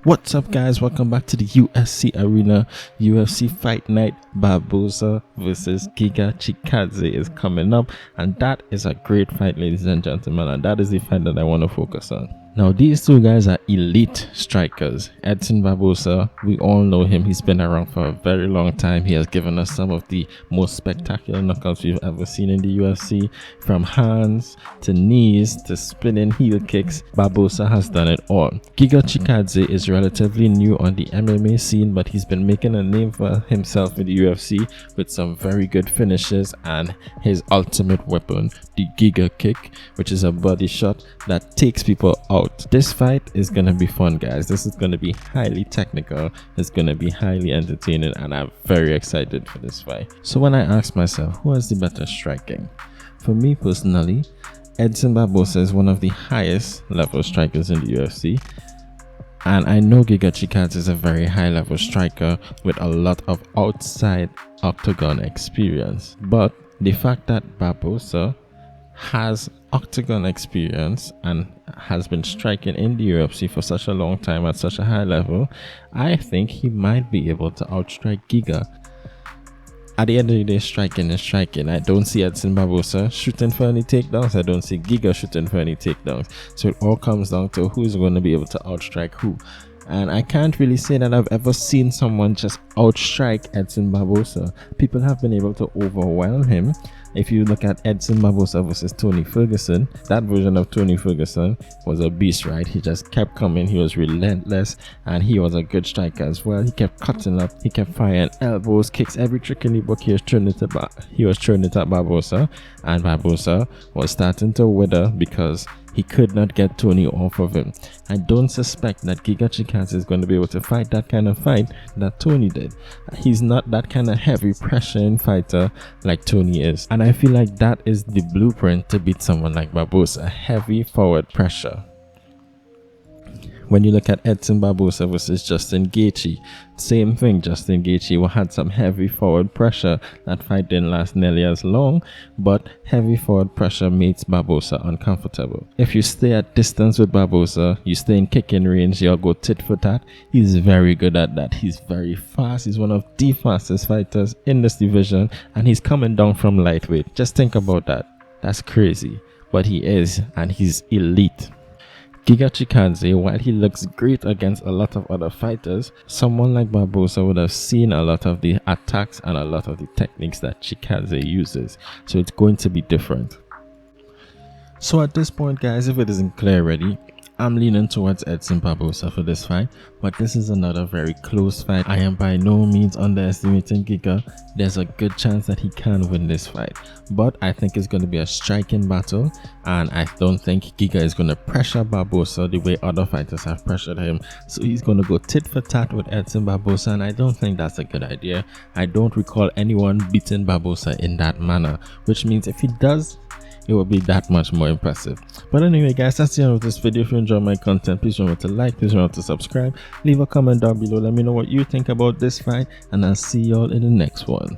What's up, guys? Welcome back to the UFC arena. UFC fight night. Barboza versus Giga. Chikadze is coming up, and that is a great fight, ladies and gentlemen, and that is the fight that I want to focus on. Now, these two guys are elite strikers. Edson Barboza, we all know him. He's been around for a very long time. He has given us some of the most spectacular knockouts we've ever seen in the UFC. From hands to knees to spinning heel kicks, Barboza has done it all. Giga Chikadze is relatively new on the MMA scene, but he's been making a name for himself in the UFC with some very good finishes and his ultimate weapon, the Giga kick, which is a body shot that takes people out. This fight is gonna be fun, guys. This is gonna be highly technical, it's gonna be highly entertaining, and I'm very excited for this fight. So when I ask myself who has the better striking, for me personally, Edson Barboza is one of the highest level strikers in the UFC, and I know Giga Chikadze is a very high level striker with a lot of outside octagon experience. But the fact that Barboza has octagon experience and has been striking in the UFC for such a long time at such a high level, I think he might be able to outstrike Giga. At the end of the day, striking is striking. I don't see Edson Barboza shooting for any takedowns. I don't see Giga shooting for any takedowns. So it all comes down to who's going to be able to outstrike who. And I can't really say that I've ever seen someone just outstrike Edson Barboza. People have been able to overwhelm him. If you look at Edson Barboza versus Tony Ferguson, that version of Tony Ferguson was a beast, right? He just kept coming, he was relentless, and he was a good striker as well. He kept cutting up, he kept firing elbows, kicks, every trick in the book. He was throwing it at Barboza, and Barboza was starting to wither because he could not get Tony off of him. I don't suspect that Giga Chikadze is going to be able to fight that kind of fight that Tony did. He's not that kind of heavy pressuring fighter like Tony is. And I feel like that is the blueprint to beat someone like Barboza, heavy forward pressure. When you look at Edson Barboza versus Justin Gaethje, same thing. Justin Gaethje had some heavy forward pressure. That fight didn't last nearly as long, but heavy forward pressure makes Barboza uncomfortable. If you stay at distance with Barboza, you stay in kicking range, you'll go tit for tat. He's very good at that. He's very fast. He's one of the fastest fighters in this division, and he's coming down from lightweight. Just think about that. That's crazy, but he is, and he's elite. Giga Chikadze, while he looks great against a lot of other fighters, someone like Barboza would have seen a lot of the attacks and a lot of the techniques that Chikadze uses. So it's going to be different. So at this point, guys, if it isn't clear already, I'm leaning towards Edson Barboza for this fight, but this is another very close fight. I am by no means underestimating Giga. There's a good chance that he can win this fight, but I think it's going to be a striking battle, and I don't think Giga is going to pressure Barboza the way other fighters have pressured him. So he's going to go tit for tat with Edson Barboza, and I don't think that's a good idea. I don't recall anyone beating Barboza in that manner, which means if he does, it will be that much more impressive. But anyway, guys, that's the end of this video. If you enjoy my content, please remember to like, please remember to subscribe, leave a comment down below, let me know what you think about this fight, and I'll see y'all in the next one.